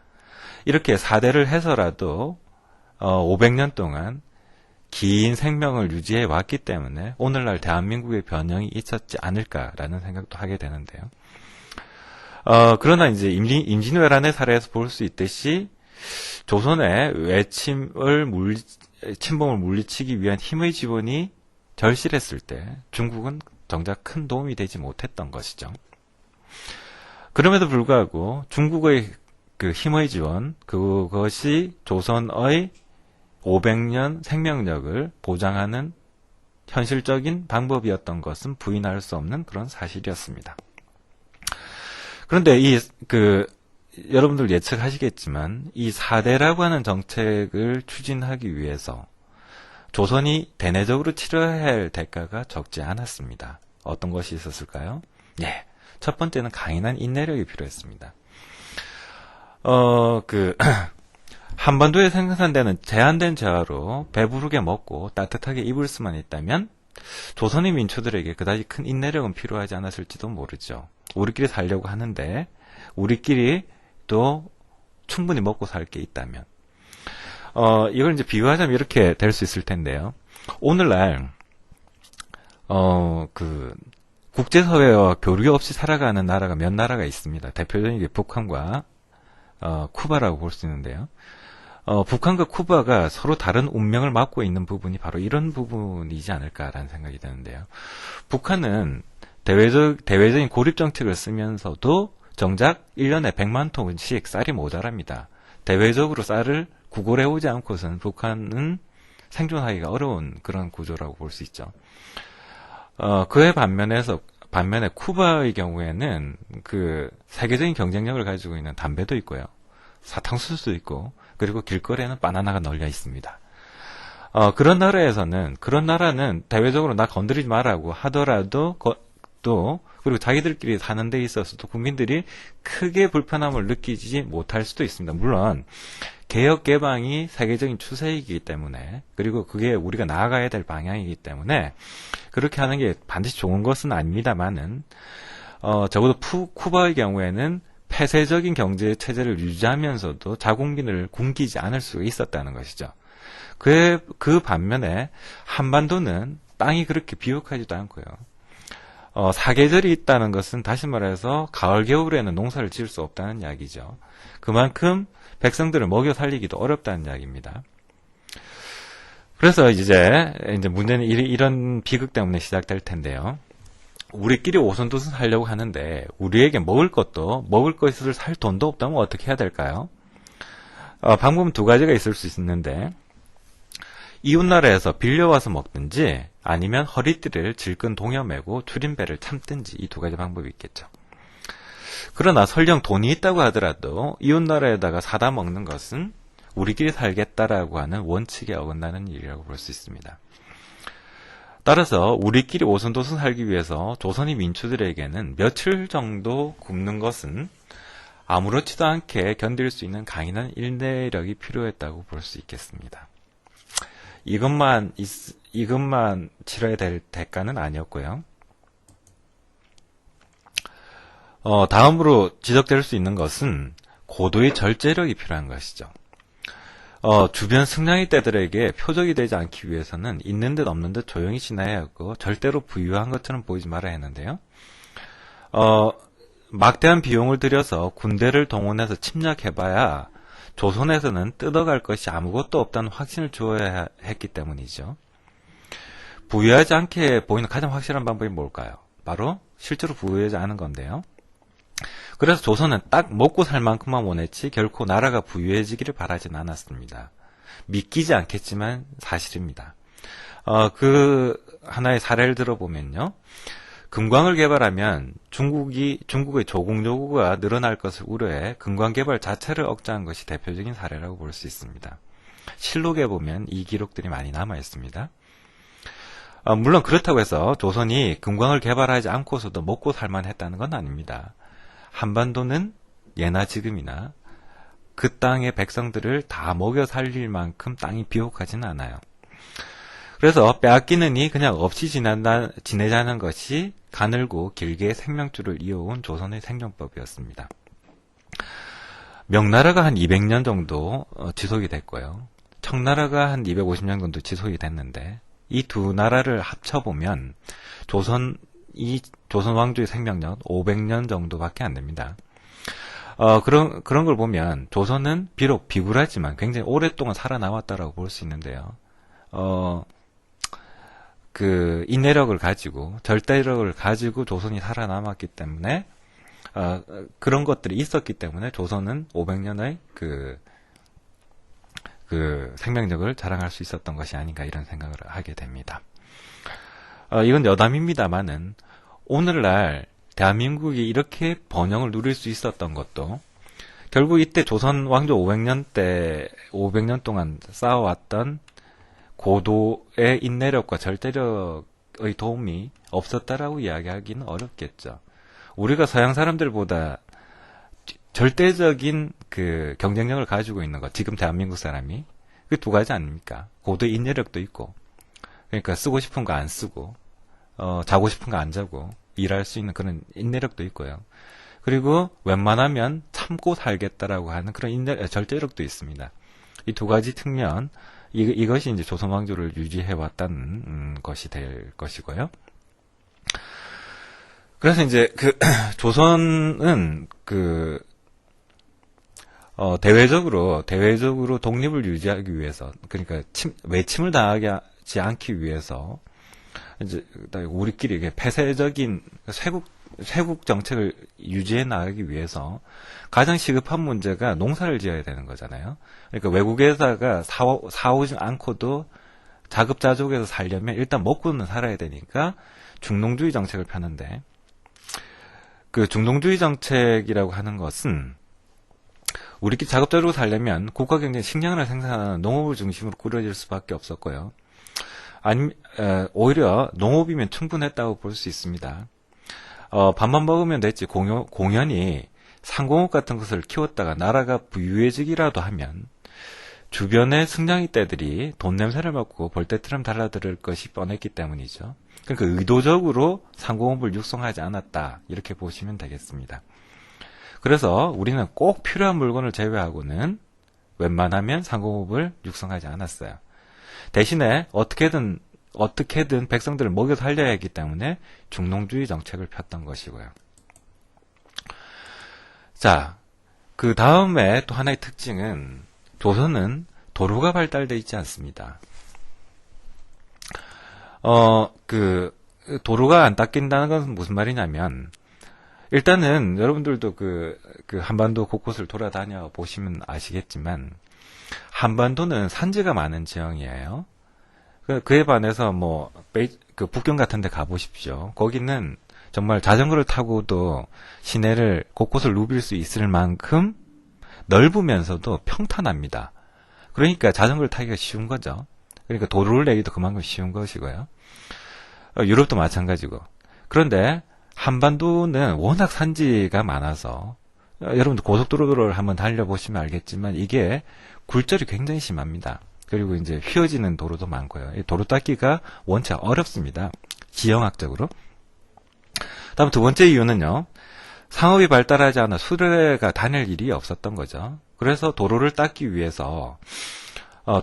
이렇게 사대를 해서라도 500년 동안 긴 생명을 유지해 왔기 때문에 오늘날 대한민국의 변형이 있었지 않을까라는 생각도 하게 되는데요. 그러나 이제 임진왜란의 사례에서 볼 수 있듯이 조선의 침범을 물리치기 위한 힘의 지원이 절실했을 때 중국은 정작 큰 도움이 되지 못했던 것이죠. 그럼에도 불구하고 중국의 그 힘의 지원, 그것이 조선의 500년 생명력을 보장하는 현실적인 방법이었던 것은 부인할 수 없는 그런 사실이었습니다. 그런데 여러분들 예측하시겠지만 이 4대라고 하는 정책을 추진하기 위해서 조선이 대내적으로 치러야 할 대가가 적지 않았습니다. 어떤 것이 있었을까요? 첫 번째는 강인한 인내력이 필요했습니다. 한반도에 생산되는 제한된 재화로 배부르게 먹고 따뜻하게 입을 수만 있다면 조선의 민초들에게 그다지 큰 인내력은 필요하지 않았을지도 모르죠. 우리끼리 살려고 하는데 우리끼리 또 충분히 먹고 살 게 있다면 이걸 이제 비유하자면 이렇게 될 수 있을 텐데요. 오늘날 국제사회와 교류 없이 살아가는 나라가 몇 나라가 있습니다. 대표적인 게 북한과 쿠바라고 볼 수 있는데요. 북한과 쿠바가 서로 다른 운명을 맡고 있는 부분이 바로 이런 부분이지 않을까라는 생각이 드는데요. 북한은 대외적인 고립정책을 쓰면서도 정작 1년에 100만 톤씩 쌀이 모자랍니다. 대외적으로 쌀을 구걸해오지 않고서는 북한은 생존하기가 어려운 그런 구조라고 볼 수 있죠. 그에 반면에 쿠바의 경우에는 그 세계적인 경쟁력을 가지고 있는 담배도 있고요. 사탕수수도 있고, 그리고 길거리에는 바나나가 널려 있습니다. 그런 나라는 대외적으로 나 건드리지 마라고 하더라도, 그리고 자기들끼리 사는 데 있어서도 국민들이 크게 불편함을 느끼지 못할 수도 있습니다. 물론, 개혁 개방이 세계적인 추세이기 때문에, 그리고 그게 우리가 나아가야 될 방향이기 때문에, 그렇게 하는 게 반드시 좋은 것은 아닙니다만은, 적어도 쿠바의 경우에는 폐쇄적인 경제 체제를 유지하면서도 자국민을 굶기지 않을 수 있었다는 것이죠. 그 반면에 한반도는 땅이 그렇게 비옥하지도 않고요. 사계절이 있다는 것은 다시 말해서 가을 겨울에는 농사를 지을 수 없다는 이야기죠. 그만큼 백성들을 먹여 살리기도 어렵다는 이야기입니다. 그래서 이제 문제는 이런 비극 때문에 시작될 텐데요. 우리끼리 오손도손 살려고 하는데 우리에게 먹을 것을 살 돈도 없다면 어떻게 해야 될까요? 방법은 두 가지가 있을 수 있는데 이웃나라에서 빌려와서 먹든지 아니면 허리띠를 질끈 동여매고 줄임배를 참든지 이 두 가지 방법이 있겠죠. 그러나 설령 돈이 있다고 하더라도 이웃나라에다가 사다 먹는 것은 우리끼리 살겠다라고 하는 원칙에 어긋나는 일이라고 볼 수 있습니다. 따라서 우리끼리 오순도순 살기 위해서 조선의 민초들에게는 며칠 정도 굶는 것은 아무렇지도 않게 견딜 수 있는 강인한 인내력이 필요했다고 볼 수 있겠습니다. 이것만 치러야 될 대가는 아니었고요. 다음으로 지적될 수 있는 것은 고도의 절제력이 필요한 것이죠. 주변 승냥이 떼들에게 표적이 되지 않기 위해서는 있는 듯 없는 듯 조용히 지나야 하고 절대로 부유한 것처럼 보이지 말아야 했는데요. 막대한 비용을 들여서 군대를 동원해서 침략해봐야 조선에서는 뜯어갈 것이 아무것도 없다는 확신을 주어야 했기 때문이죠. 부유하지 않게 보이는 가장 확실한 방법이 뭘까요? 바로 실제로 부유하지 않은 건데요. 그래서 조선은 딱 먹고 살 만큼만 원했지 결코 나라가 부유해지기를 바라진 않았습니다. 믿기지 않겠지만 사실입니다. 그 하나의 사례를 들어보면요. 금광을 개발하면 중국의 조국요구가 늘어날 것을 우려해 금광 개발 자체를 억제한 것이 대표적인 사례라고 볼 수 있습니다. 실록에 보면 이 기록들이 많이 남아 있습니다. 물론 그렇다고 해서 조선이 금광을 개발하지 않고서도 먹고 살만 했다는 건 아닙니다. 한반도는 예나 지금이나 그 땅의 백성들을 다 먹여 살릴 만큼 땅이 비옥하지는 않아요. 그래서 빼앗기느니 그냥 없이 지내자는 것이 가늘고 길게 생명줄을 이어온 조선의 생존법이었습니다. 명나라가 한 200년 정도 지속이 됐고요. 청나라가 한 250년 정도 지속이 됐는데 이 두 나라를 합쳐보면 조선 왕조의 생명력 500년 정도밖에 안 됩니다. 그런 걸 보면 조선은 비록 비굴하지만 굉장히 오랫동안 살아남았다라고 볼 수 있는데요. 그 인내력을 가지고 절대력을 가지고 조선이 살아남았기 때문에 그런 것들이 있었기 때문에 조선은 500년의 그 생명력을 자랑할 수 있었던 것이 아닌가 이런 생각을 하게 됩니다. 이건 여담입니다만은 오늘날 대한민국이 이렇게 번영을 누릴 수 있었던 것도 결국 이때 조선 왕조 500년 동안 쌓아왔던 고도의 인내력과 절대력의 도움이 없었다라고 이야기하기는 어렵겠죠. 우리가 서양 사람들보다 절대적인 그 경쟁력을 가지고 있는 것, 지금 대한민국 사람이 그 두 가지 아닙니까? 고도의 인내력도 있고, 그러니까 쓰고 싶은 거 안 쓰고, 자고 싶은 거 안 자고, 일할 수 있는 그런 인내력도 있고요. 그리고 웬만하면 참고 살겠다라고 하는 그런 절대력도 있습니다. 이 두 가지 측면, 이것이 이제 조선 왕조를 유지해 왔다는 것이 될 것이고요. 그래서 이제 조선은 대외적으로 독립을 유지하기 위해서, 그러니까 외침을 당하지 않기 위해서 이제 우리끼리 이게 폐쇄적인 쇄국 정책을 유지해 나가기 위해서 가장 시급한 문제가 농사를 지어야 되는 거잖아요. 그러니까 외국에다가 사오지 않고도 자급자족해서 살려면 일단 먹고는 살아야 되니까 중농주의 정책을 펴는데, 그 중농주의 정책이라고 하는 것은 우리끼리 자급자족으로 살려면 국가 경제 식량을 생산하는 농업을 중심으로 꾸려질 수밖에 없었고요. 오히려 농업이면 충분했다고 볼 수 있습니다. 밥만 먹으면 됐지 공연히 상공업 같은 것을 키웠다가 나라가 부유해지기라도 하면 주변의 승냥이 떼들이 돈 냄새를 맡고 벌떼처럼 달라들 것이 뻔했기 때문이죠. 그러니까 의도적으로 상공업을 육성하지 않았다 이렇게 보시면 되겠습니다. 그래서 우리는 꼭 필요한 물건을 제외하고는 웬만하면 상공업을 육성하지 않았어요. 대신에 어떻게든 백성들을 먹여 살려야 했기 때문에 중농주의 정책을 폈던 것이고요. 자, 그 다음에 또 하나의 특징은 조선은 도로가 발달되어 있지 않습니다. 도로가 안 닦인다는 것은 무슨 말이냐면, 일단은 여러분들도 그 한반도 곳곳을 돌아다녀 보시면 아시겠지만, 한반도는 산지가 많은 지형이에요. 그에 반해서 뭐 그 북경 같은 데 가보십시오. 거기는 정말 자전거를 타고도 시내를 곳곳을 누빌 수 있을 만큼 넓으면서도 평탄합니다. 그러니까 자전거를 타기가 쉬운 거죠. 그러니까 도로를 내기도 그만큼 쉬운 것이고요. 유럽도 마찬가지고. 그런데 한반도는 워낙 산지가 많아서 여러분들 고속도로를 한번 달려보시면 알겠지만 이게 굴절이 굉장히 심합니다. 그리고 이제 휘어지는 도로도 많고요. 이 도로 닦기가 원체 어렵습니다. 지형학적으로. 다음 두 번째 이유는요. 상업이 발달하지 않아 수레가 다닐 일이 없었던 거죠. 그래서 도로를 닦기 위해서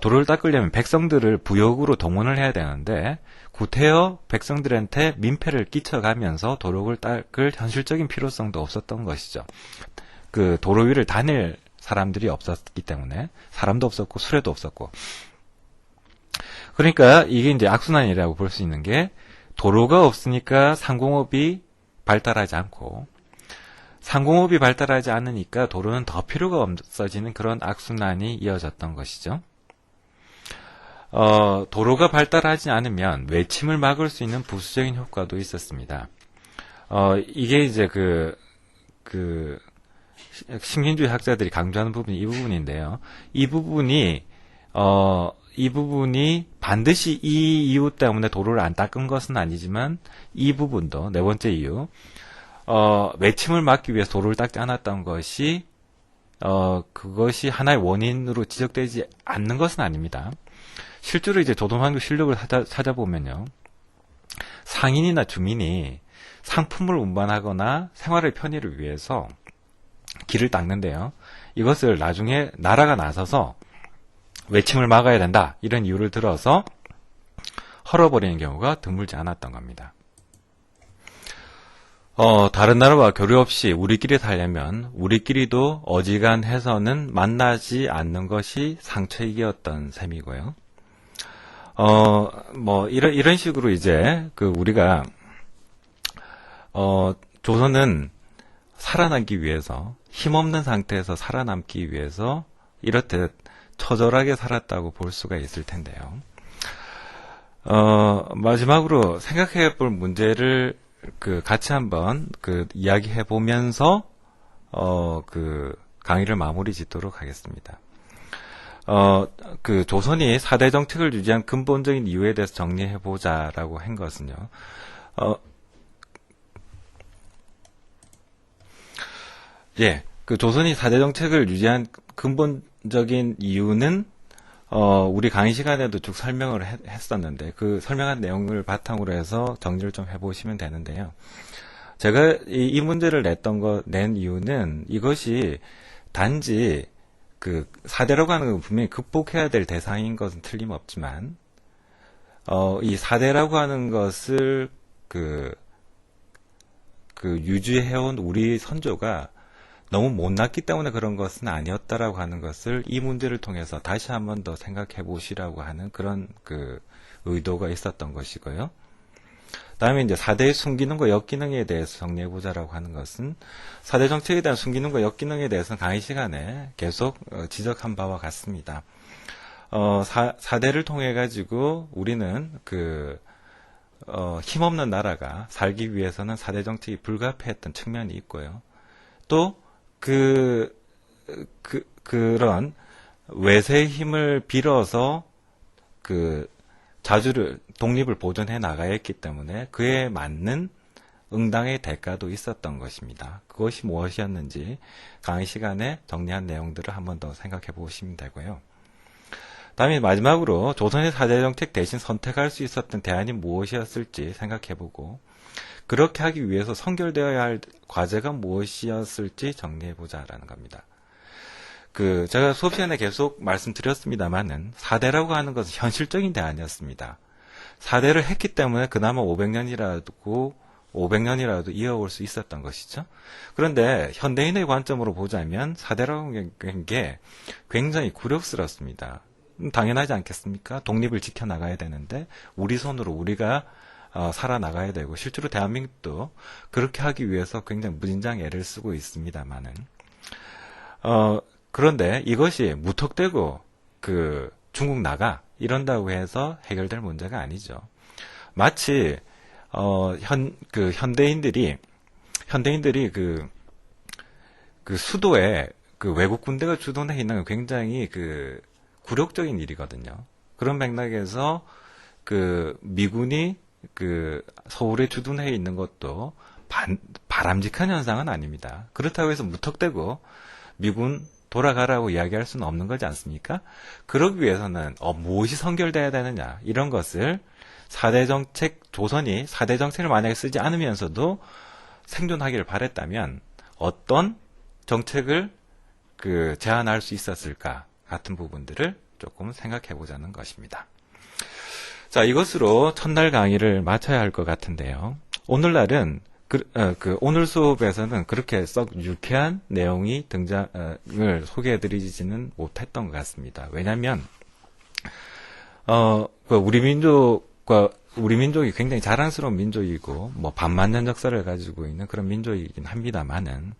도로를 닦으려면 백성들을 부역으로 동원을 해야 되는데 구태여 백성들한테 민폐를 끼쳐가면서 도로를 닦을 현실적인 필요성도 없었던 것이죠. 그 도로 위를 다닐 사람들이 없었기 때문에 사람도 없었고 수레도 없었고 그러니까 이게 이제 악순환이라고 볼 수 있는 게 도로가 없으니까 상공업이 발달하지 않고 상공업이 발달하지 않으니까 도로는 더 필요가 없어지는 그런 악순환이 이어졌던 것이죠. 도로가 발달하지 않으면 외침을 막을 수 있는 부수적인 효과도 있었습니다. 이게 이제 신민주의 학자들이 강조하는 부분이 이 부분인데요. 이 부분이 반드시 이 이유 때문에 도로를 안 닦은 것은 아니지만 이 부분도 네 번째 이유, 외침을 막기 위해서 도로를 닦지 않았던 것이 그것이 하나의 원인으로 지적되지 않는 것은 아닙니다. 실제로 이제 조선왕조 실록을 찾아보면요. 상인이나 주민이 상품을 운반하거나 생활의 편의를 위해서 길을 닦는데요. 이것을 나중에 나라가 나서서 외침을 막아야 된다. 이런 이유를 들어서 헐어버리는 경우가 드물지 않았던 겁니다. 다른 나라와 교류 없이 우리끼리 살려면 우리끼리도 어지간해서는 만나지 않는 것이 상책이었던 셈이고요. 이런 식으로 이제, 우리가, 조선은 살아남기 위해서, 힘없는 상태에서 살아남기 위해서, 이렇듯 처절하게 살았다고 볼 수가 있을 텐데요. 마지막으로 생각해 볼 문제를, 같이 한번, 이야기해 보면서, 강의를 마무리 짓도록 하겠습니다. 조선이 4대 정책을 유지한 근본적인 이유에 대해서 정리해보자라고 한 것은요. 조선이 4대 정책을 유지한 근본적인 이유는, 우리 강의 시간에도 쭉 설명을 했었는데, 그 설명한 내용을 바탕으로 해서 정리를 좀 해보시면 되는데요. 제가 이 문제를 낸 이유는 이것이 단지 4대라고 하는 건 분명히 극복해야 될 대상인 것은 틀림없지만, 이 4대라고 하는 것을, 유지해온 우리 선조가 너무 못났기 때문에 그런 것은 아니었다라고 하는 것을 이 문제를 통해서 다시 한 번 더 생각해 보시라고 하는 그런 의도가 있었던 것이고요. 다음에 이제 4대의 순기능과 역기능에 대해서 정리해보자라고 하는 것은 4대 정책에 대한 순기능과 역기능에 대해서는 강의 시간에 계속 지적한 바와 같습니다. 4대를 통해 가지고 우리는 힘없는 나라가 살기 위해서는 4대 정책이 불가피했던 측면이 있고요. 또 그런 외세의 힘을 빌어서 독립을 보존해 나가야 했기 때문에 그에 맞는 응당의 대가도 있었던 것입니다. 그것이 무엇이었는지 강의 시간에 정리한 내용들을 한 번 더 생각해 보시면 되고요. 다음에 마지막으로 조선의 4대 정책 대신 선택할 수 있었던 대안이 무엇이었을지 생각해 보고 그렇게 하기 위해서 선결되어야 할 과제가 무엇이었을지 정리해 보자라는 겁니다. 제가 수업 시간에 계속 말씀드렸습니다만은 4대라고 하는 것은 현실적인 대안이었습니다. 4대를 했기 때문에 그나마 500년이라도 이어올 수 있었던 것이죠. 그런데 현대인의 관점으로 보자면 4대라고 하는 게 굉장히 굴욕스럽습니다. 당연하지 않겠습니까? 독립을 지켜나가야 되는데 우리 손으로 우리가 살아나가야 되고 실제로 대한민국도 그렇게 하기 위해서 굉장히 무진장 애를 쓰고 있습니다만은 그런데 이것이 무턱대고 중국 나가 이런다고 해서 해결될 문제가 아니죠. 마치 현대인들이 그 수도에 그 외국 군대가 주둔해 있는 건 굉장히 그 굴욕적인 일이거든요. 그런 맥락에서 그 미군이 그 서울에 주둔해 있는 것도 바람직한 현상은 아닙니다. 그렇다고 해서 무턱대고 미군 돌아가라고 이야기할 수는 없는 거지 않습니까? 그러기 위해서는 무엇이 선결돼야 되느냐 이런 것을 4대 정책, 조선이 4대 정책을 만약에 쓰지 않으면서도 생존하기를 바랬다면 어떤 정책을 그 제안할 수 있었을까 같은 부분들을 조금 생각해 보자는 것입니다. 자, 이것으로 첫날 강의를 마쳐야 할 것 같은데요. 오늘날은 오늘 수업에서는 그렇게 썩 유쾌한 내용이 등장을 소개해 드리지는 못했던 것 같습니다. 왜냐면 우리 민족이 굉장히 자랑스러운 민족이고 뭐 반만년 역사를 가지고 있는 그런 민족이긴 합니다만은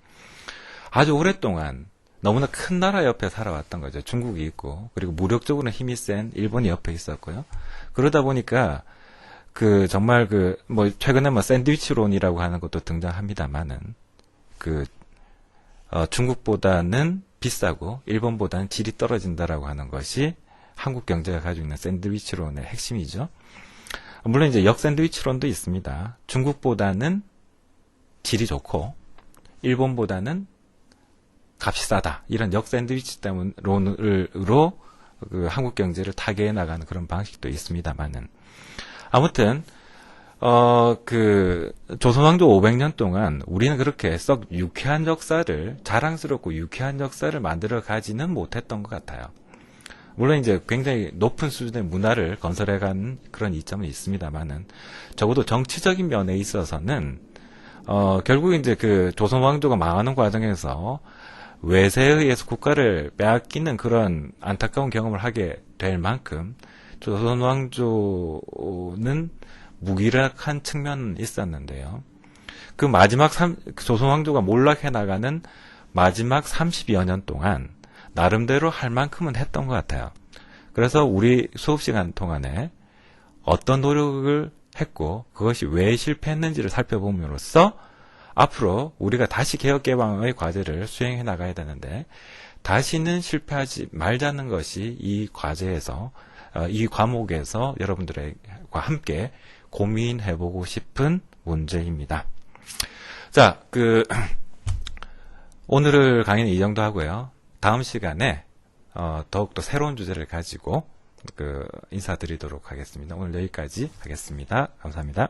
아주 오랫동안 너무나 큰 나라 옆에 살아왔던 거죠. 중국이 있고 그리고 무력적으로는 힘이 센 일본이 옆에 있었고요. 그러다 보니까 정말 최근에 샌드위치론이라고 하는 것도 등장합니다만은 중국보다는 비싸고 일본보다는 질이 떨어진다라고 하는 것이 한국 경제가 가지고 있는 샌드위치론의 핵심이죠. 물론 이제 역샌드위치론도 있습니다. 중국보다는 질이 좋고 일본보다는 값이 싸다. 이런 역샌드위치 론으로 한국 경제를 타개해 나가는 그런 방식도 있습니다만은 아무튼 조선왕조 500년 동안 우리는 그렇게 썩 유쾌한 역사를 자랑스럽고 유쾌한 역사를 만들어 가지는 못했던 것 같아요. 물론 이제 굉장히 높은 수준의 문화를 건설해간 그런 이점은 있습니다만은 적어도 정치적인 면에 있어서는 결국 이제 조선 왕조가 망하는 과정에서 외세에 의해서 국가를 빼앗기는 그런 안타까운 경험을 하게 될 만큼 조선 왕조는 무기력한 측면은 있었는데요. 조선 왕조가 몰락해 나가는 마지막 30여 년 동안 나름대로 할 만큼은 했던 것 같아요. 그래서 우리 수업 시간 동안에 어떤 노력을 했고 그것이 왜 실패했는지를 살펴봄으로써 앞으로 우리가 다시 개혁개방의 과제를 수행해 나가야 되는데 다시는 실패하지 말자는 것이 이 과제에서 이 과목에서 여러분들과 함께 고민해보고 싶은 문제입니다. 자, 오늘 강의는 이 정도 하고요. 다음 시간에 더욱더 새로운 주제를 가지고 인사드리도록 하겠습니다. 오늘 여기까지 하겠습니다. 감사합니다.